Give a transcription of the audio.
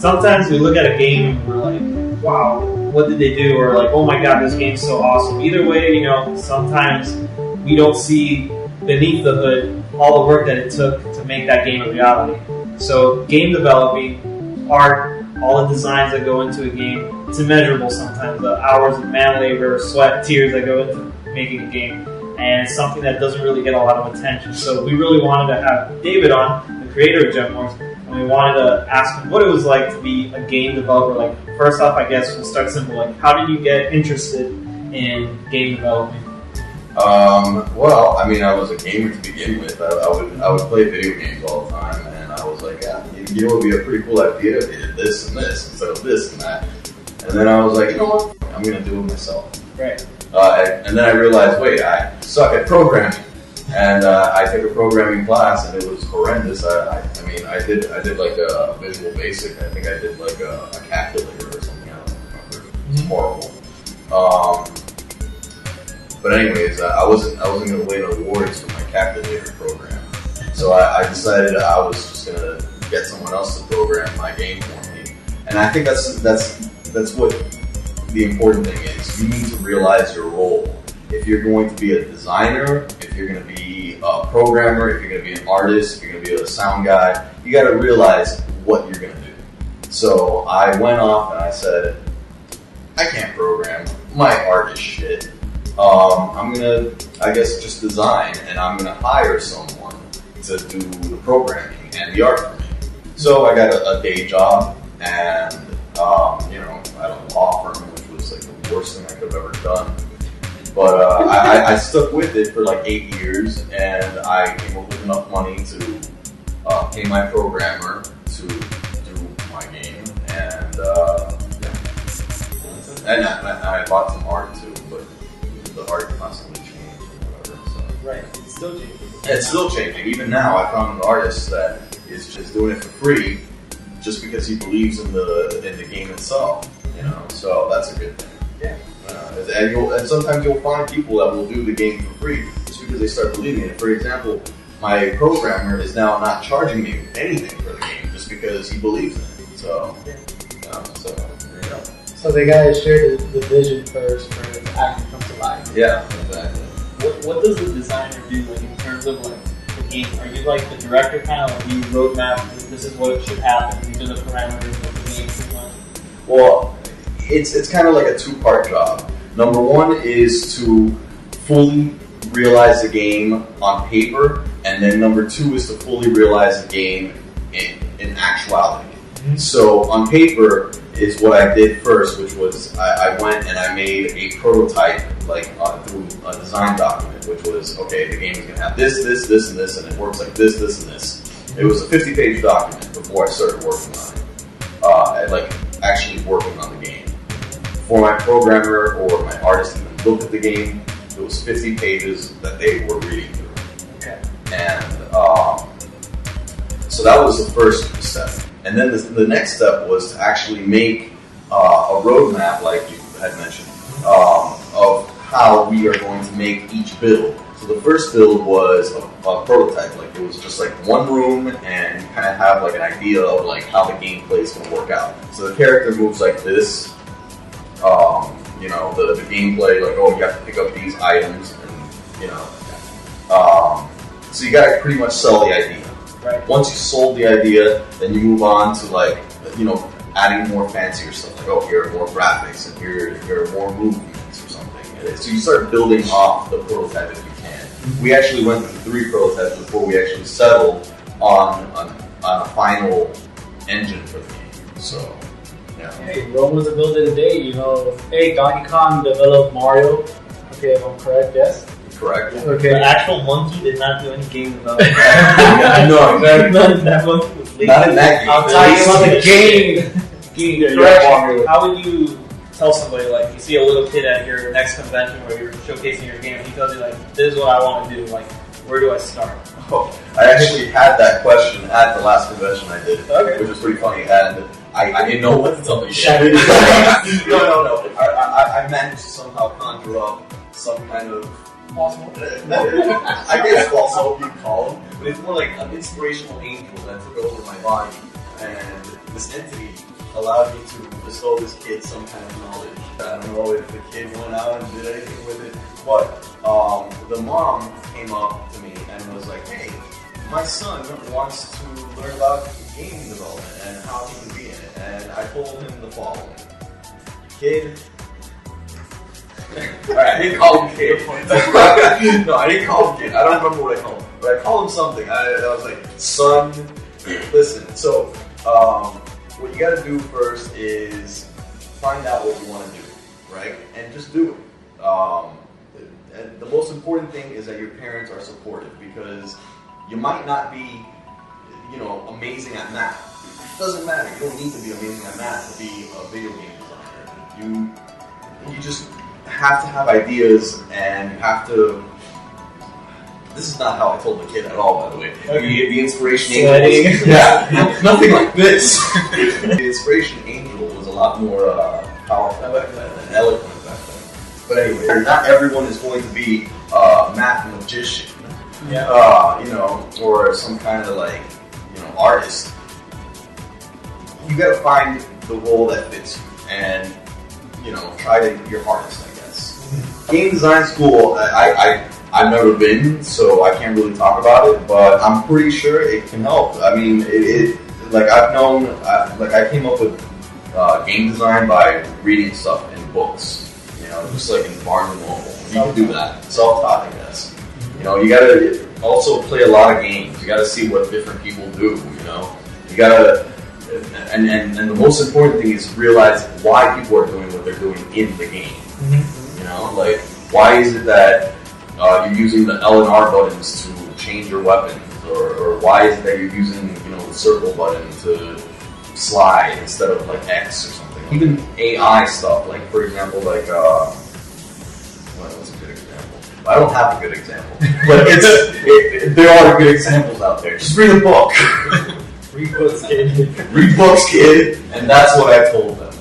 sometimes we look at a game and we're like, wow, what did they do? Or like, oh my god, this game's so awesome. Either way, sometimes we don't see beneath the hood all the work that it took to make that game a reality. So game developing, art, all the designs that go into a game, it's immeasurable sometimes. The hours of man labor, sweat, tears that go into making a game. And it's something that doesn't really get a lot of attention. So we really wanted to have David on, the creator of Jiblets, and we wanted to ask him what it was like to be a game developer. Like, first off, I guess we'll start simple. Like, how did you get interested in game developing? Well, I mean, I was a gamer to begin with. I would play video games all the time, and I was like, yeah, it would be a pretty cool idea if they did this and this instead of this and that. And then I was like, you know what? I'm going to do it myself. Right. And then I realized, wait, I suck at programming, and I took a programming class, and it was horrendous. I mean, I did like a Visual Basic. I think I did like a calculator or something. I don't remember. It was horrible. But anyways, I wasn't going to win awards for my calculator program, so I decided I was just going to get someone else to program my game for me. And I think that's what the important thing is. You need to realize your role. If you're going to be a designer, if you're going to be a programmer, if you're going to be an artist, if you're going to be a sound guy, you got to realize what you're going to do. So I went off and I said, I can't program. My art is shit. I'm going to, I guess, just design, and I'm going to hire someone to do the programming and the art for me. So I got a day job, and at a law firm, which was like the worst thing I could have ever done. But I stuck with it for like 8 years, and I came up with enough money to pay my programmer to do my game, and I bought some art too, but the art constantly changed or whatever. So. Right, it's still changing. It's still changing. Even now, I found an artist that is just doing it for free, just because he believes in the game itself. So that's a good thing. Yeah. And sometimes you'll find people that will do the game for free just because they start believing in it. For example, my programmer is now not charging me anything for the game just because he believes in it. So, so there you go. So they gotta share the vision first for it to actually come to life. Yeah, exactly. What does the designer do, like, in terms of like the game? Are you like the director, kind of like you roadmap? This is what should happen. These are the parameters of the game. Pretty much. Well, it's kind of like a two-part job. Number one is to fully realize the game on paper, and then number two is to fully realize the game in actuality. Mm-hmm. So on paper is what I did first, which was I went and I made a prototype through a design document, which was, okay, the game is going to have this, this, this, and this, and it works like this, this, and this. It was a 50-page document before I started working on it, actually working on the game. For my programmer or my artist to even look at the game, it was 50 pages that they were reading through. Okay. And so that was the first step. And then the next step was to actually make a roadmap, like you had mentioned, of how we are going to make each build. So the first build was a prototype, like it was just like one room, and you kind of have like an idea of like how the gameplay is going to work out. So the character moves like this. The gameplay, like, oh, you have to pick up these items, and so you got to pretty much sell the idea. Right. Once you sold the idea, then you move on to adding more fancier stuff. Like, oh, here are more graphics, and here are more movements or something. So you start building off the prototype if you can. We actually went through 3 prototypes before we actually settled on a final engine for the game. So. Yeah. Hey, Rome was a build of the day, Hey, Donkey Kong developed Mario. Okay, if I'm correct, yes? Correct. Okay. The actual monkey did not do any game development. No, that monkey was lazy. Not in that game. I'll tell you about the game. Correct. How would you tell somebody, like, you see a little kid at your next convention where you're showcasing your game, and he tells you, like, this is what I want to do, like, where do I start? Oh, I actually had that question at the last convention I did, which was pretty funny, and I didn't know what to tell you. No. I managed to somehow conjure up some kind of I guess false hope you'd call him, but it's more like an inspirational angel that took over my body. and this entity allowed me to bestow this kid some kind of knowledge. I don't know if the kid went out and did anything with it, but the mom came up to me and was like, hey, my son wants to learn about game development and how he can be in it. And I told him the following. Kid. I didn't call him kid. No, I didn't call him kid. I don't remember what I called him. But I called him something. I was like, son, listen. So, what you gotta do first is find out what you want to do, right? And just do it. And the most important thing is that your parents are supportive, because you might not be, amazing at math. It doesn't matter. You don't need to be amazing at math to be a video game designer. You just have to have ideas, and you have to. This is not how I told the kid at all, by the way. Okay. The inspiration angel was, yeah, nothing like this. The inspiration angel was a lot more powerful back then and eloquent back then. But anyway, not everyone is going to be a math magician, or some kind of artist. You gotta find the role that fits you, and try your hardest, I guess. Game design school, I've never been, so I can't really talk about it, but I'm pretty sure it can help. I mean, I came up with game design by reading stuff in books, just like in Barnes and Noble. You can do that. Self-taught, I guess. You gotta also play a lot of games. You gotta see what different people do, You gotta, and the most important thing is realize why people are doing what they're doing in the game. Why is it that you're using the L and R buttons to change your weapons, or why is it that you're using the circle button to slide instead of X or something? Even AI stuff, for example, what's a good example? I don't have a good example, but there are good examples out there. Just read a book. Read books, kid. Read books, kid, and that's what I told them.